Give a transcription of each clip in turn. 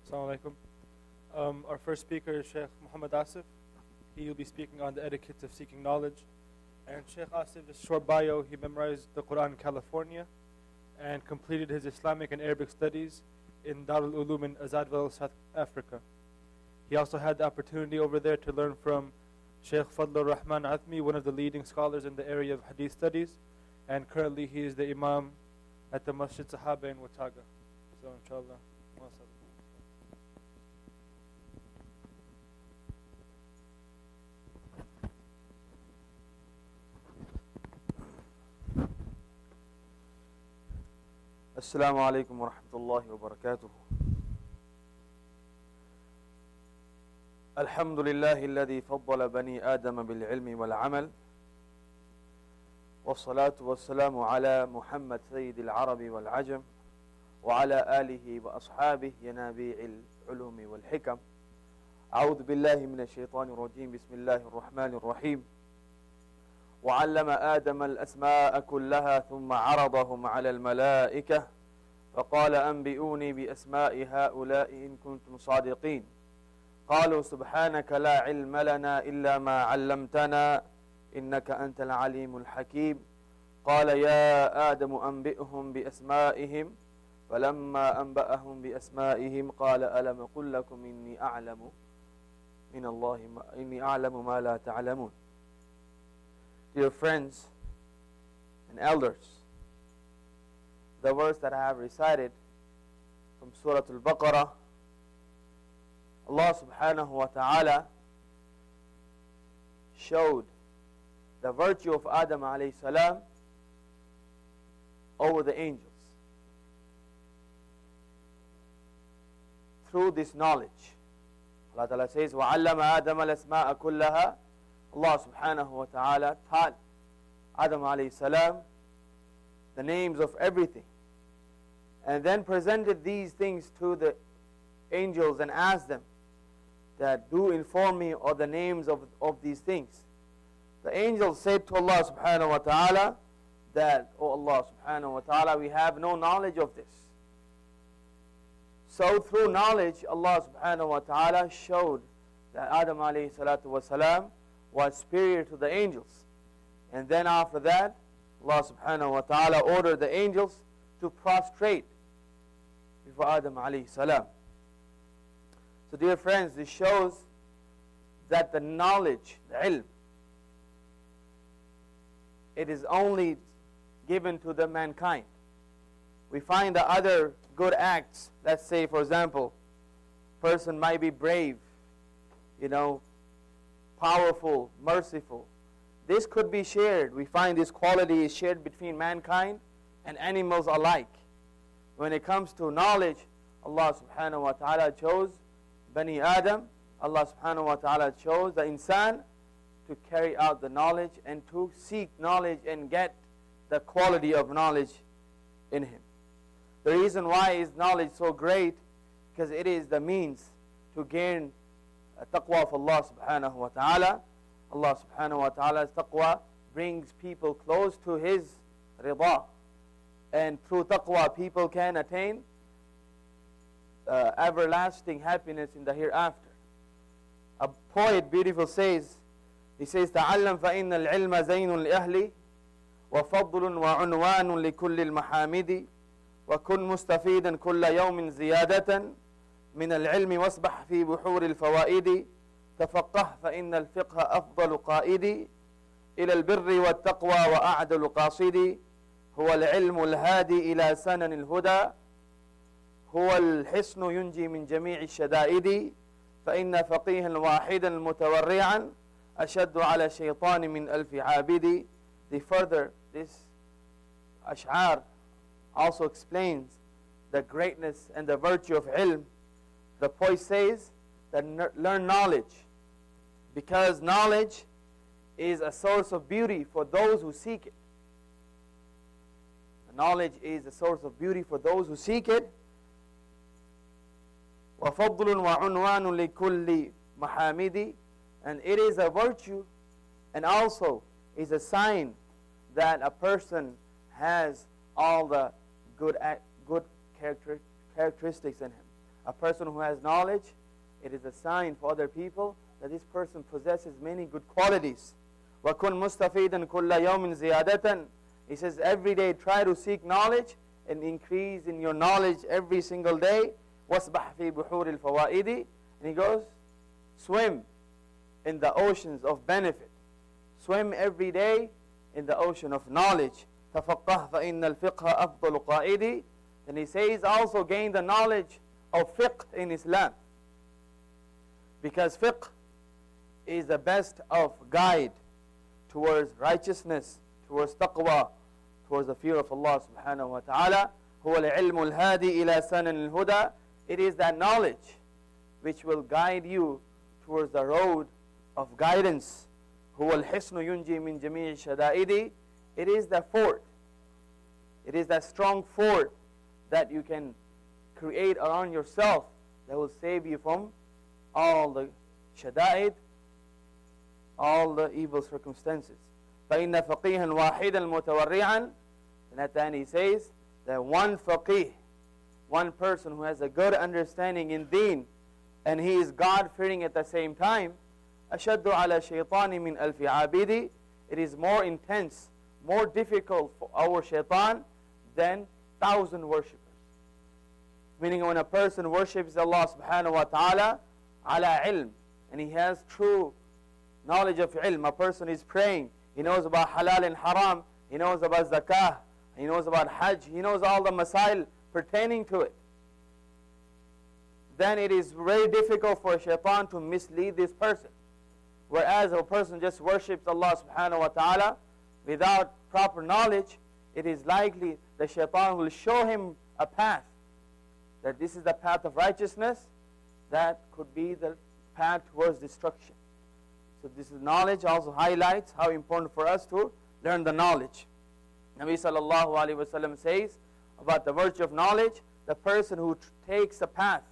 Assalamu alaikum. Our first speaker is Sheikh Muhammad Asif. He will be speaking on the etiquette of seeking knowledge. And Sheikh Asif is short bio. He memorized the Quran in California and completed his Islamic and Arabic studies in Darul Ulum in Azadville, South Africa. He also had the opportunity over there to learn from Sheikh Fadlur Rahman Athmi, one of the leading scholars in the area of Hadith studies. And currently he is the Imam at the Masjid Sahaba in Wataga. So inshallah. السلام عليكم ورحمة الله وبركاته. الحمد لله الذي فضل بني آدم بالعلم والعمل، والصلاة والسلام على محمد سيد العرب والعجم وعلى آله وأصحابه ينابيع العلوم والحكم. أعوذ بالله من الشيطان الرجيم. بسم الله الرحمن الرحيم. وعلم آدم الأسماء كلها ثم عرضهم على الملائكة فقال أنبئوني بأسماء هؤلاء إن كنتم صادقين. قالوا سبحانك لا علم لنا إلا ما علمتنا إنك أنت العليم الحكيم. قال يا آدم أنبئهم بأسمائهم فلما أنبأهم بأسمائهم قال ألم أقل لكم إني أعلم ما لا تعلمون. Dear friends and elders, the verse that I have recited from Surah Al-Baqarah, Allah subhanahu wa ta'ala showed the virtue of Adam alayhi salam over the angels through this knowledge. Allah ta'ala says, وَعَلَّمَ آدَمَ الْأَسْمَاءَ كُلَّهَا. Allah subhanahu wa ta'ala taught Adam alayhi salam the names of everything, and then presented these things to the angels and asked them that do inform me of the names of these things. The angels said to Allah subhanahu wa ta'ala that, oh Allah subhanahu wa ta'ala, we have no knowledge of this. So through knowledge, Allah subhanahu wa ta'ala showed that Adam alayhi salatu wa salam was superior to the angels. And then after that, Allah subhanahu wa ta'ala ordered the angels to prostrate before Adam alayhi salam. So dear friends, this shows that the knowledge, the ilm, it is only given to the mankind. We find the other good acts, let's say for example, person might be brave, powerful, merciful. This could be shared. We find this quality is shared between mankind and animals alike. When it comes to knowledge, Allah subhanahu wa ta'ala chose Bani Adam. Allah subhanahu wa ta'ala chose the insan to carry out the knowledge and to seek knowledge and get the quality of knowledge in him. The reason why is knowledge so great, because it is the means to gain taqwa of Allah subhanahu wa ta'ala. Allah subhanahu wa ta'ala's taqwa brings people close to His rida. And through taqwa people can attain everlasting happiness in the hereafter. A poet beautiful says, he says, تَعَلَّمْ فَإِنَّ الْعِلْمَ زَيْنٌ لِأَهْلِ وَفَضْلٌ وَعُنْوَانٌ لِكُلِّ الْمَحَامِدِ وَكُنْ مُسْتَفِيدًا كُلَّ يَوْمٍ زِيَادَةً من العلم واصبح في بحور الفوائد تفقه فإن الفقه أفضل قائد إلى البر والتقوى وأعدل قاصد هو العلم الهادي إلى سنن الهدى هو الحصن ينجي من جميع الشدائد فإن فقيها واحدا متورعا أشد على شيطان من ألف عابد. The further, this ash'ar also explains the greatness and the virtue of ilm. The poet says that learn knowledge, because knowledge is a source of beauty for those who seek it. Knowledge is a source of beauty for those who seek it. وَفَضْلٌ وَعُنْوَانٌ لِكُلِّ مَحَامِدِ. And it is a virtue and also is a sign that a person has all the good characteristics in him. A person who has knowledge, it is a sign for other people that this person possesses many good qualities. وَكُنْ مُسْتَفِيدًا كُلَّ يَوْمٍ زِيَادَةً. He says every day try to seek knowledge and increase in your knowledge every single day. وَاسْبَحْ فِي بُحُورِ الْفَوَائِدِ. And he goes, swim in the oceans of benefit. Swim every day in the ocean of knowledge. تَفَقَّهْ فَإِنَّ الْفِقْهَ أَفْضَلُ قَائِدِ. Then he says also gain the knowledge of fiqh in Islam. Because fiqh is the best of guide towards righteousness, towards taqwa, towards the fear of Allah subhanahu wa ta'ala. هو العلم الهادي إلى سنن الهدى. It is that knowledge which will guide you towards the road of guidance. هو الحصن ينجي من جميع الشدائد. It is the fort. It is that strong fort that you can create around yourself that will save you from all the shada'id, all the evil circumstances. فَإِنَّ فَقِيهًا وَاحِدًا مُتَوَرِّعًا. And at the end he says that one faqih, one person who has a good understanding in deen, and he is God-fearing at the same time, أَشَدُّ عَلَى شَيْطَانِ مِنْ أَلْفِ عَابِدِ. It is more intense, more difficult for our shaitan than 1,000 worshippers. Meaning when a person worships Allah subhanahu wa ta'ala ala ilm, and he has true knowledge of ilm, a person is praying, he knows about halal and haram, he knows about zakah, he knows about hajj, he knows all the masail pertaining to it, then it is very difficult for a shaitan to mislead this person. Whereas if a person just worships Allah subhanahu wa ta'ala without proper knowledge, it is likely the shaitan will show him a path, that this is the path of righteousness, that could be the path towards destruction. So this is knowledge also highlights how important for us to learn the knowledge. Nabi sallallahu alaihi wasallam says about the virtue of knowledge, the person who takes a path,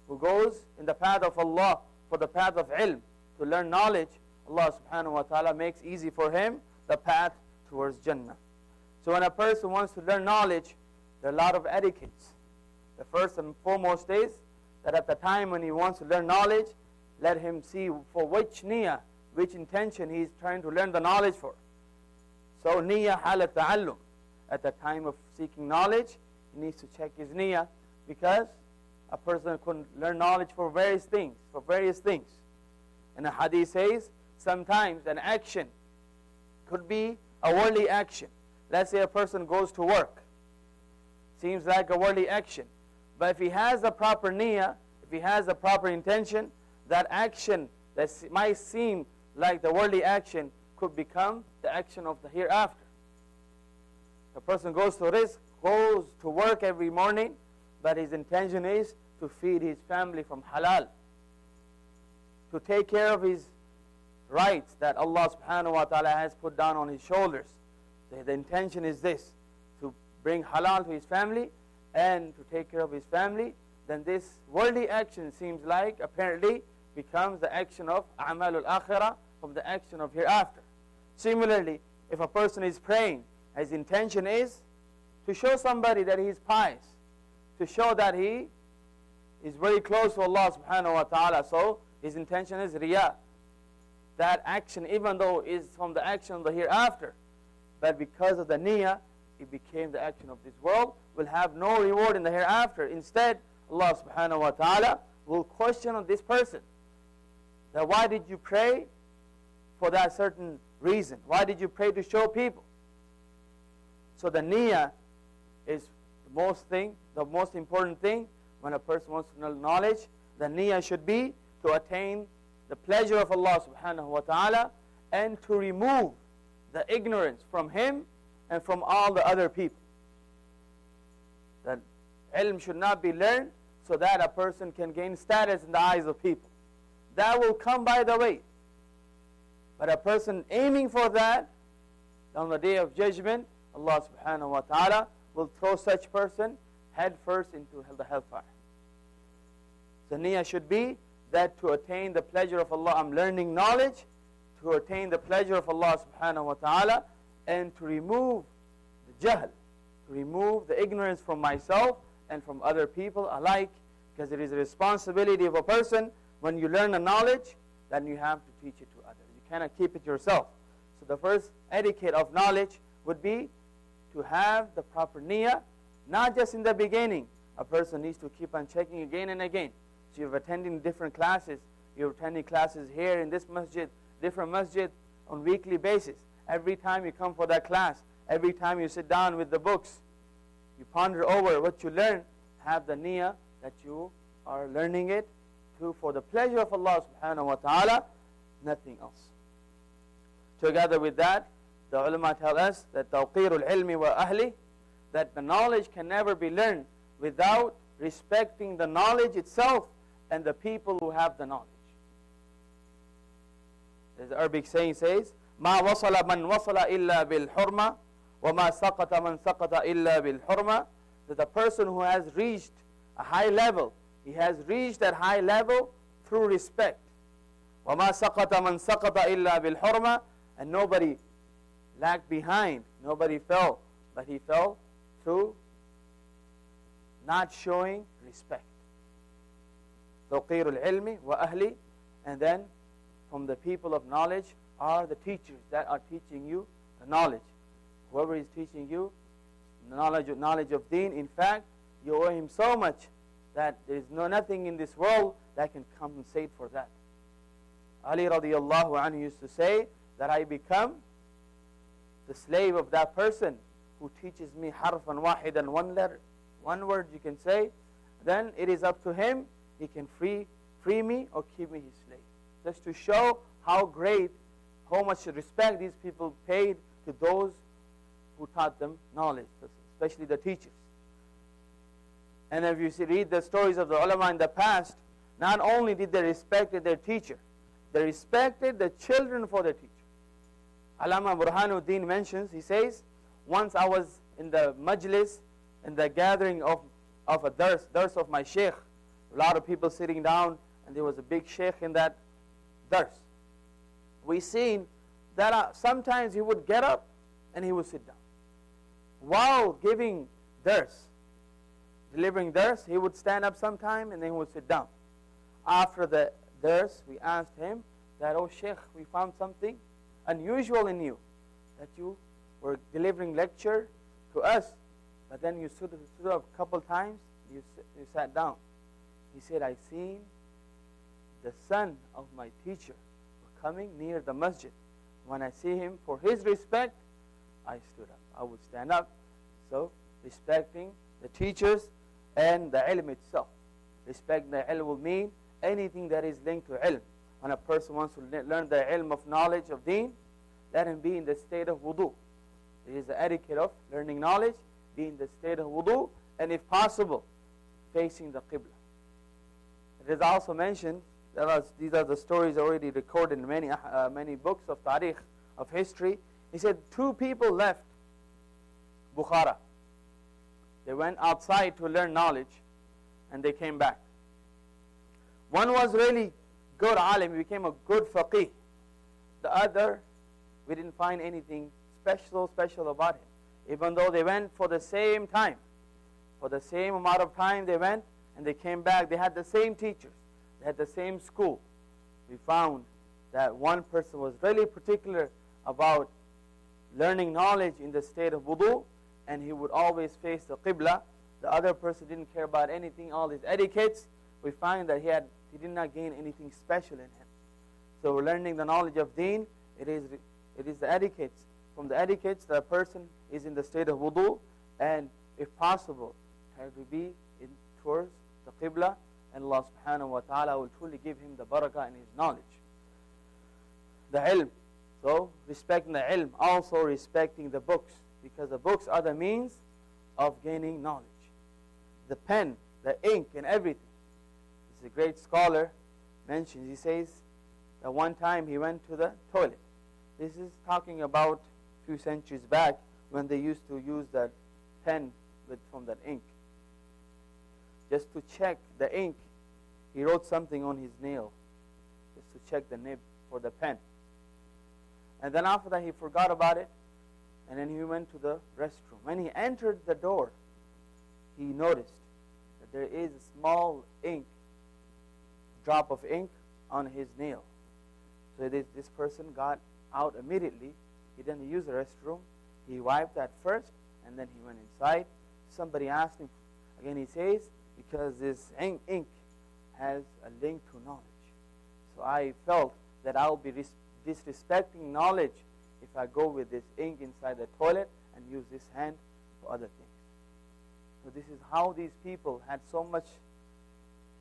who goes in the path of Allah for the path of ilm, to learn knowledge, Allah subhanahu wa ta'ala makes easy for him the path towards Jannah. So when a person wants to learn knowledge, there are a lot of etiquettes. The first and foremost is that at the time when he wants to learn knowledge, let him see for which niyyah, which intention he is trying to learn the knowledge for. So niyyah halat ta'allum. At the time of seeking knowledge, he needs to check his niyyah, because a person can learn knowledge for various things, And the hadith says, sometimes an action could be a worldly action. Let's say a person goes to work. Seems like a worldly action. But if he has the proper niyyah, if he has the proper intention, that action that might seem like the worldly action could become the action of the hereafter. A person goes to work every morning, but his intention is to feed his family from halal, to take care of his rights that Allah subhanahu wa ta'ala has put down on his shoulders. The intention is this, to bring halal to his family and to take care of his family. Then this worldly action seems like apparently becomes the action of a'malul akhirah, of the action of hereafter. Similarly, if a person is praying, his intention is to show somebody that he is pious, to show that he is very close to Allah subhanahu wa ta'ala. So his intention is riyah. That action, even though is from the action of the hereafter, but because of the niyyah, it became the action of this world, will have no reward in the hereafter. Instead, Allah subhanahu wa ta'ala will question on this person, that why did you pray for that certain reason? Why did you pray to show people? So the niyyah is the most important thing when a person wants to know knowledge. The niyyah should be to attain the pleasure of Allah subhanahu wa ta'ala and to remove the ignorance from him and from all the other people. That ilm should not be learned so that a person can gain status in the eyes of people. That will come by the way. But a person aiming for that, on the day of judgment, Allah subhanahu wa ta'ala will throw such person head first into the hellfire. The niyyah should be that to attain the pleasure of Allah, I'm learning knowledge, to attain the pleasure of Allah subhanahu wa ta'ala, and to remove the jahl, to remove the ignorance from myself and from other people alike, Because it is a responsibility of a person, when you learn a knowledge, then you have to teach it to others. You cannot keep it yourself. So the first etiquette of knowledge would be to have the proper niyyah, not just in the beginning. A person needs to keep on checking again and again. So you're attending different classes. You're attending classes here in this masjid, different masjid on weekly basis. Every time you come for that class, every time you sit down with the books, you ponder over what you learn, have the niyyah that you are learning it for the pleasure of Allah subhanahu wa ta'ala, nothing else. Together with that, the ulama tell us that tawqirul ilmi wa ahli, that the knowledge can never be learned without respecting the knowledge itself and the people who have the knowledge. As the Arabic saying says, ما وصل من وصل إلا بالحرمة وما سقط من سقط إلا بالحرمة, that the person who has reached a high level, he has reached that high level through respect. وما سقط من سقط إلا بالحرمة, and nobody lagged behind, nobody fell, but he fell through not showing respect. توقير العلم وأهلي, and then from the people of knowledge are the teachers that are teaching you the knowledge. Whoever is teaching you the knowledge of deen, in fact, you owe him so much that there is nothing in this world that can compensate for that. Ali radiallahu anhu used to say that I become the slave of that person who teaches me harfan wahidan, one letter, one word you can say, then it is up to him. He can free me or keep me his slave. Just to show how great, how much respect these people paid to those who taught them knowledge, especially the teachers. And if you read the stories of the ulama in the past, not only did they respect their teacher, they respected the children for their teacher. Allama Burhanuddin mentions, he says, once I was in the majlis, in the gathering of a dars of my sheikh, a lot of people sitting down, and there was a big sheikh in that dars. We seen that sometimes he would get up and he would sit down. While giving dars, delivering dars, he would stand up sometime and then he would sit down. After the dars, we asked him that, oh sheikh, we found something unusual in you, that you were delivering lecture to us, but then you stood up a couple times, you sat down. He said, I seen the son of my teacher coming near the masjid. When I see him, for his respect, I stood up. I would stand up. So, respecting the teachers and the ilm itself. Respecting the ilm will mean anything that is linked to ilm. When a person wants to learn the ilm of knowledge of deen, let him be in the state of wudu. It is the etiquette of learning knowledge, be in the state of wudu, and if possible, facing the qibla. It is also mentioned, these are the stories already recorded in many books of tarikh, of history. He said 2 people left Bukhara. They went outside to learn knowledge, and they came back. One was really good alim, he became a good faqih. The other, we didn't find anything special about him. Even though they went for the same time, for the same amount of time they went, and they came back, they had the same teachers, they had the same school. We found that one person was really particular about learning knowledge in the state of wudu, and he would always face the qibla. The other person didn't care about anything, all his etiquettes. We find that he did not gain anything special in him. So learning the knowledge of deen, it is the etiquettes. From the etiquettes, the person is in the state of wudu, and if possible, try to be towards the qibla, and Allah subhanahu wa ta'ala will truly give him the barakah in his knowledge. The ilm. So, respecting the ilm, also respecting the books, because the books are the means of gaining knowledge. The pen, the ink, and everything. This is a great scholar mentions, he says that one time he went to the toilet. This is talking about a few centuries back when they used to use that pen from that ink. Just to check the ink, he wrote something on his nail, just to check the nib for the pen. And then after that he forgot about it, and then he went to the restroom. When he entered the door, he noticed that there is a small drop of ink on his nail. So this person got out immediately. He didn't use the restroom. He wiped that first, and then he went inside. Somebody asked him, again he says, because this ink has a link to knowledge. So I felt that I'll be disrespecting knowledge if I go with this ink inside the toilet and use this hand for other things. So this is how these people had so much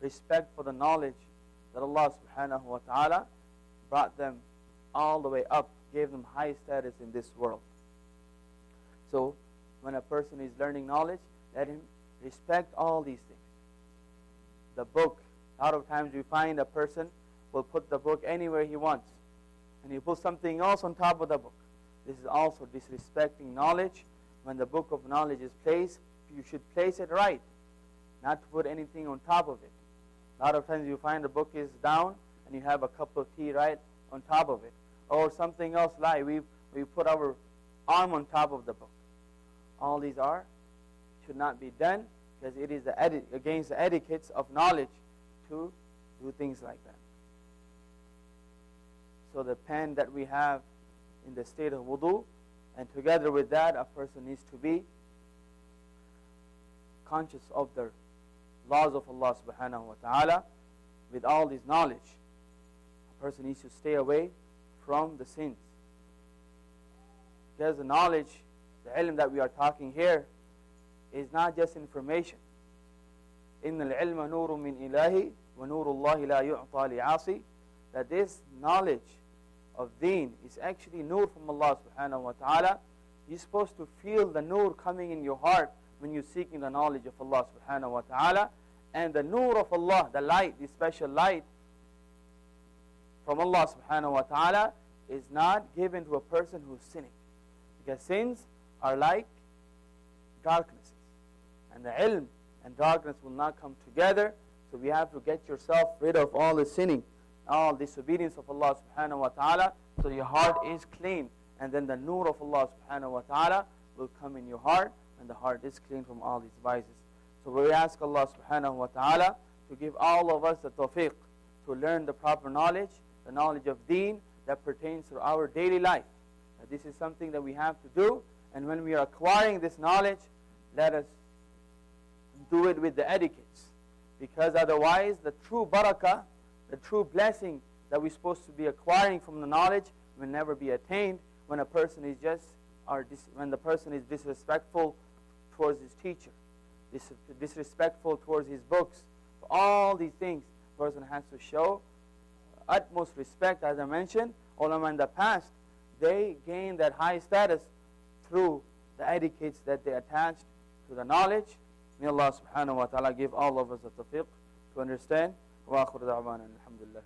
respect for the knowledge that Allah subhanahu wa ta'ala brought them all the way up, gave them high status in this world. So when a person is learning knowledge, let him respect all these things. The book, a lot of times we find a person will put the book anywhere he wants, and he puts something else on top of the book. This is also disrespecting knowledge. When the book of knowledge is placed, you should place it right, not to put anything on top of it. A lot of times you find the book is down and you have a cup of tea right on top of it, or something else like we put our arm on top of the book. All these should not be done, because it is against the etiquettes of knowledge to do things like that. So the pen that we have in the state of wudu, and together with that, a person needs to be conscious of the laws of Allah subhanahu wa ta'ala. With all this knowledge, a person needs to stay away from the sins. Because the knowledge, the ilm that we are talking here, is not just information. إِنَّ الْعِلْمَ نُورٌ مِّنْ إِلَهِ وَنُورُ اللَّهِ لَا يُعْطَى لِعَاصِي. That this knowledge of deen is actually nur from Allah subhanahu wa ta'ala. You're supposed to feel the nur coming in your heart when you're seeking the knowledge of Allah subhanahu wa ta'ala. And the nur of Allah, the light, the special light from Allah subhanahu wa ta'ala, is not given to a person who's sinning. Because sins are like darknesses. And the ilm and darkness will not come together. So we have to get yourself rid of all the sinning, all disobedience of Allah subhanahu wa ta'ala, so your heart is clean. And then the nur of Allah subhanahu wa ta'ala will come in your heart, and the heart is clean from all these vices. So we ask Allah subhanahu wa ta'ala to give all of us the tawfiq to learn the proper knowledge, the knowledge of deen that pertains to our daily life. That this is something that we have to do, and when we are acquiring this knowledge, let us do it with the etiquettes. Because otherwise, the true barakah, the true blessing that we're supposed to be acquiring from the knowledge will never be attained when a person is when the person is disrespectful towards his teacher, disrespectful towards his books. For all these things, a person has to show utmost respect. As I mentioned, ulama in the past, they gained that high status through the etiquettes that they attached to the knowledge. May Allah subhanahu wa ta'ala give all of us the tawfiq to understand. Wa akhiru da'wana alhamdulillah.